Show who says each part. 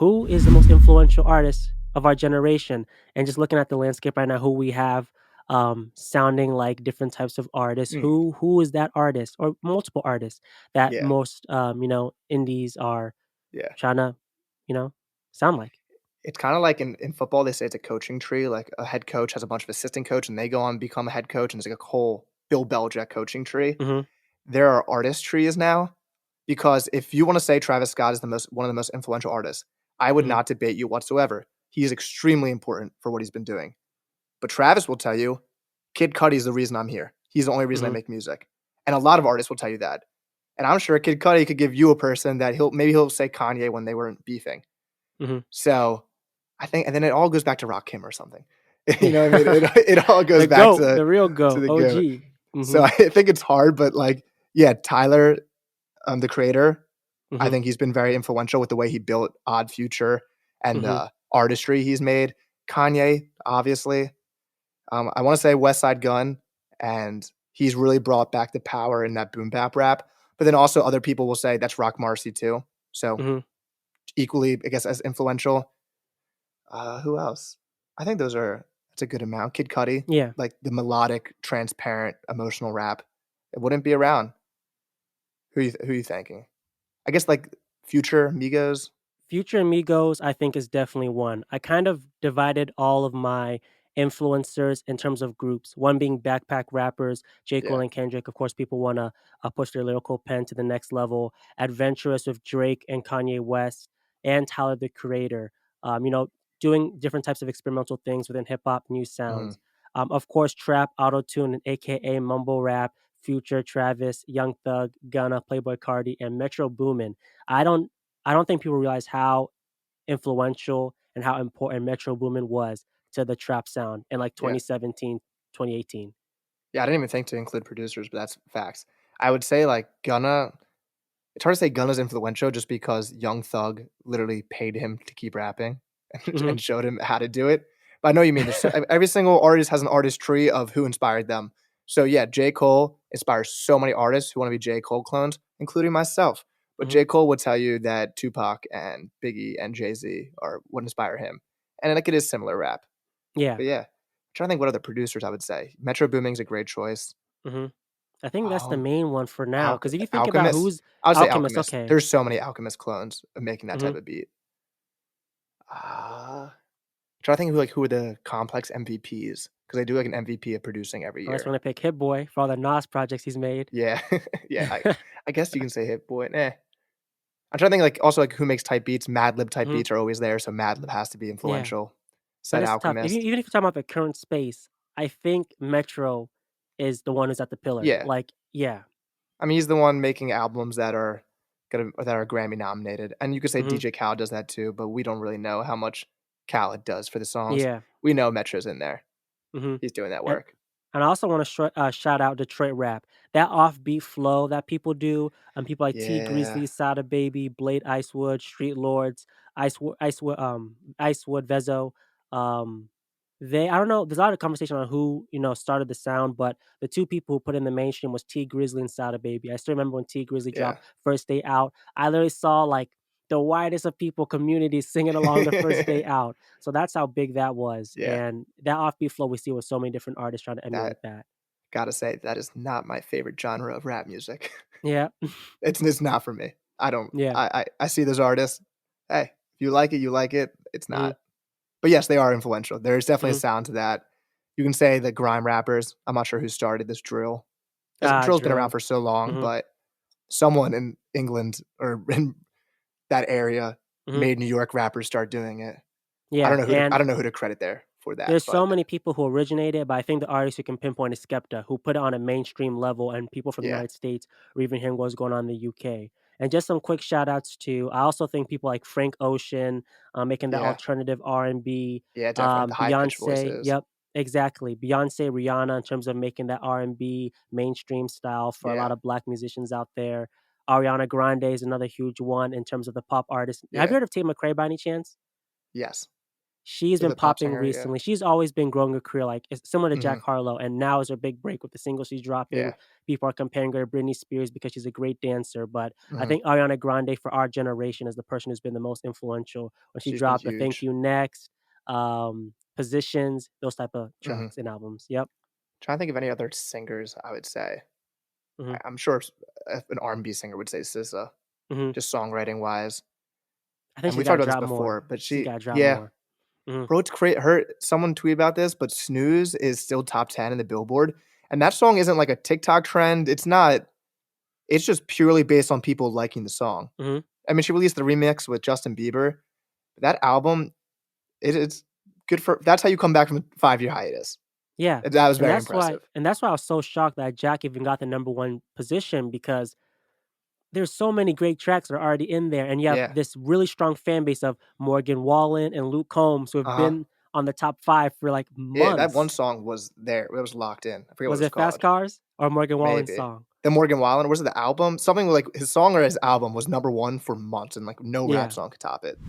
Speaker 1: who is the most influential artist of our generation? And just looking at the landscape right now, who we have sounding like different types of artists.
Speaker 2: Mm,
Speaker 1: Who is that artist or multiple artists that
Speaker 2: yeah,
Speaker 1: most indies are
Speaker 2: yeah.
Speaker 1: trying to you know sound like?
Speaker 2: It's kinda like in football, they say it's a coaching tree, like, a head coach has a bunch of assistant coach, and they go on and become a head coach, and it's like a whole Bill Belichick coaching tree.
Speaker 1: Hmm.
Speaker 2: There are artist trees now, because if you wanna say Travis Scott is the most one of the most influential artists, I would
Speaker 1: Hmm.
Speaker 2: not debate you whatsoever. He is extremely important for what he's been doing. But Travis will tell you, Kid Cudi is the reason I'm here. He's the only reason I
Speaker 1: Hmm.
Speaker 2: make music. And a lot of artists will tell you that. And I'm sure Kid Cudi could give you a person that he'll say Kanye when they weren't beefing.
Speaker 1: Hmm.
Speaker 2: So, I think and then it all goes back to Rakim or something. You know what I mean?
Speaker 1: Yeah.
Speaker 2: It all goes
Speaker 1: The
Speaker 2: back
Speaker 1: goat, the real
Speaker 2: to
Speaker 1: goat,
Speaker 2: the GOAT.
Speaker 1: OG.
Speaker 2: So,
Speaker 1: Hmm.
Speaker 2: I think it's hard, but, like, yeah, Tyler, the creator, I
Speaker 1: Hmm.
Speaker 2: think he's been very influential with the way he built Odd Future and,
Speaker 1: Hmm.
Speaker 2: artistry he's made. Kanye, obviously. I wanna say West Side Gun, and he's really brought back the power in that boom bap rap, but then also other people will say that's Rock Marcy too. So,
Speaker 1: Hmm.
Speaker 2: equally, I guess, as influential. Who else? I think that's a good amount. Kid Cudi,
Speaker 1: Yeah.
Speaker 2: like the melodic, transparent, emotional rap. It wouldn't be around. Who you thinking? I guess, like, Future, Migos?
Speaker 1: Future and Migos, I think, is definitely one. I kind of divided all of my influencers in terms of groups. One being backpack rappers, J. Cole
Speaker 2: Yeah.
Speaker 1: and Kendrick. Of course, people want to push their lyrical pen to the next level. Adventurous with Drake and Kanye West, and Tyler the Creator. You know, doing different types of experimental things within hip hop, new
Speaker 2: Mhm.
Speaker 1: sounds. Of course, trap, auto tune, and AKA mumble rap. Future, Travis, Young Thug, Gunna, Playboy Cardi, and Metro Boomin. I don't I don't think people realize how influential and how important Metro Boomin was to the trap sound in like
Speaker 2: Yeah.
Speaker 1: 2017, 2018.
Speaker 2: Yeah, I didn't even think to include producers, but that's facts. I would say, like, Gunna it's hard to say Gunna's influential just because Young Thug literally paid him to keep rapping
Speaker 1: Mhm.
Speaker 2: and showed him how to do it. But I know what you mean. There's every single artist has an artist tree of who inspired them. So yeah, J. Cole inspires so many artists who want to be J. Cole clones, including myself. But
Speaker 1: Mhm.
Speaker 2: J. Cole would tell you that Tupac and Biggie and Jay-Z are what inspire him. And like it is similar rap.
Speaker 1: Yeah.
Speaker 2: But yeah, I'm trying to think what other producers I would say. Metro Booming's a great choice.
Speaker 1: Mhm. I think that's the
Speaker 2: Um,
Speaker 1: main one for now. Because if you think about
Speaker 2: Alchemist?
Speaker 1: who's
Speaker 2: I would say
Speaker 1: Alchemist,
Speaker 2: Alchemist.
Speaker 1: okay.
Speaker 2: There's so many Alchemist clones of making that type
Speaker 1: Mhm.
Speaker 2: of beat. Trying to think who are the Complex MVPs because they do, like, an MVP of producing every
Speaker 1: Unless we're
Speaker 2: year.
Speaker 1: gonna pick Hit Boy for all the Nas projects he's made.
Speaker 2: Yeah. Yeah, I guess you can say Hit Boy, eh. I'm trying to think, like, also, like, who makes type beats. Madlib type
Speaker 1: Mhm.
Speaker 2: beats are always there, so Madlib has to be
Speaker 1: Yeah.
Speaker 2: influential.
Speaker 1: But
Speaker 2: Said
Speaker 1: it's tough.
Speaker 2: Alchemist.
Speaker 1: Even if you're talking about the current space, I think Metro is the one who's at the pillar.
Speaker 2: Yeah.
Speaker 1: Like, yeah.
Speaker 2: I mean, he's the one making albums that are Grammy nominated, and you could say
Speaker 1: Mhm.
Speaker 2: DJ Khaled does that too, but we don't really know how much Khaled does for the songs.
Speaker 1: Yeah.
Speaker 2: We know Metro's in there.
Speaker 1: Mhm.
Speaker 2: He's doing that
Speaker 1: And
Speaker 2: work.
Speaker 1: And I also want to shout out Detroit rap. That offbeat flow that people do, and people like T
Speaker 2: Yeah.
Speaker 1: Grizzly, Sada Baby, Blade Icewood, Street Lords, Icewood Vezo. Um, I don't know. There's a lot of conversation on who started the sound, but the two people who put in the mainstream was T Grizzly and Sada Baby. I still remember when T Grizzly
Speaker 2: Yeah.
Speaker 1: dropped First Day Out. I literally saw like the widest of people community singing along the First Day Out. So that's how big that was,
Speaker 2: Yeah.
Speaker 1: and that offbeat flow we see with so many different artists trying to
Speaker 2: That
Speaker 1: emulate that.
Speaker 2: gotta say, that is not my favorite genre of rap music.
Speaker 1: Yeah.
Speaker 2: It's not for me. I don't
Speaker 1: Yeah.
Speaker 2: I see those artists. Hey, if you like it, you like it. It's
Speaker 1: Mhm.
Speaker 2: not. But yes, they are influential. There's definitely a
Speaker 1: Mhm.
Speaker 2: sound to that. You can say the grime rappers. I'm not sure who started this drill. As drill's been around
Speaker 1: Drill.
Speaker 2: for so long,
Speaker 1: Mhm.
Speaker 2: but someone in England or in that area
Speaker 1: Mhm.
Speaker 2: made New York rappers start doing it.
Speaker 1: Yeah,
Speaker 2: I
Speaker 1: and
Speaker 2: don't know who to credit there for that,
Speaker 1: there's
Speaker 2: but
Speaker 1: so many people who originated, but I think the artist who can pinpoint is Skepta, who put it on a mainstream level, and people from the
Speaker 2: yeah,
Speaker 1: United States or even hearing what's going on in the UK. And just some quick shout outs to I also think people like Frank Ocean, making that
Speaker 2: yeah,
Speaker 1: alternative R&B,
Speaker 2: yeah, definitely. The high pitched
Speaker 1: Beyonce,
Speaker 2: voices.
Speaker 1: yep, exactly. Beyonce, Rihanna in terms of making that R&B mainstream style for a lot
Speaker 2: Yeah,
Speaker 1: of black musicians out there. Ariana Grande is another huge one in terms of the pop artist. Have you
Speaker 2: yeah,
Speaker 1: heard of Tate McRae by any chance?
Speaker 2: yes.
Speaker 1: She's
Speaker 2: Is
Speaker 1: been
Speaker 2: a pop
Speaker 1: popping
Speaker 2: singer, yeah.
Speaker 1: recently. She's always been growing her career, like, it's similar to Jack
Speaker 2: Mhm.
Speaker 1: Harlow, and now is her big break with the single she's dropping.
Speaker 2: Yeah.
Speaker 1: People are comparing her to Britney Spears because she's a great dancer, but I
Speaker 2: Mhm.
Speaker 1: think Ariana Grande for our generation is the person who's been the most influential when she
Speaker 2: She's been
Speaker 1: dropped the Thank
Speaker 2: huge.
Speaker 1: You Next, Positions, those type of
Speaker 2: Mhm.
Speaker 1: tracks and albums. Yep.
Speaker 2: Trying to think of any other singers I would say.
Speaker 1: Mhm.
Speaker 2: I'm sure an R&B singer would say SZA,
Speaker 1: Mhm.
Speaker 2: just songwriting wise.
Speaker 1: I think
Speaker 2: And
Speaker 1: she's
Speaker 2: we talked
Speaker 1: gotta
Speaker 2: about this
Speaker 1: drop more.
Speaker 2: before, but
Speaker 1: She's
Speaker 2: she
Speaker 1: gotta drop
Speaker 2: yeah.
Speaker 1: more. Mhm.
Speaker 2: Bro, it's her someone tweeted about this, but Snooze is still top 10 in the Billboard, and that song isn't like a TikTok trend, it's not it's just purely based on people liking the song.
Speaker 1: Mhm.
Speaker 2: I mean, she released the remix with Justin Bieber. That album, it's good for that's how you come back from a 5-year hiatus.
Speaker 1: Yeah,
Speaker 2: That was
Speaker 1: and
Speaker 2: very
Speaker 1: that's why
Speaker 2: impressive.
Speaker 1: and that's why I was so shocked that Jack even got the number 1 position because there's so many great tracks that are already in there, and you have
Speaker 2: Yeah.
Speaker 1: this really strong fan base of Morgan Wallen and Luke Combs who have
Speaker 2: Uh-huh.
Speaker 1: been on the top 5 for, like,
Speaker 2: Yeah, that one
Speaker 1: months.
Speaker 2: song was there, it was locked in. I forget what
Speaker 1: Was
Speaker 2: it was
Speaker 1: it Fast
Speaker 2: called.
Speaker 1: Cars or Morgan Wallen's
Speaker 2: Maybe.
Speaker 1: song?
Speaker 2: The Morgan Wallen, was it the album? Something like his song or his album was number 1 for months, and, like, no rap
Speaker 1: Yeah.
Speaker 2: song could top it.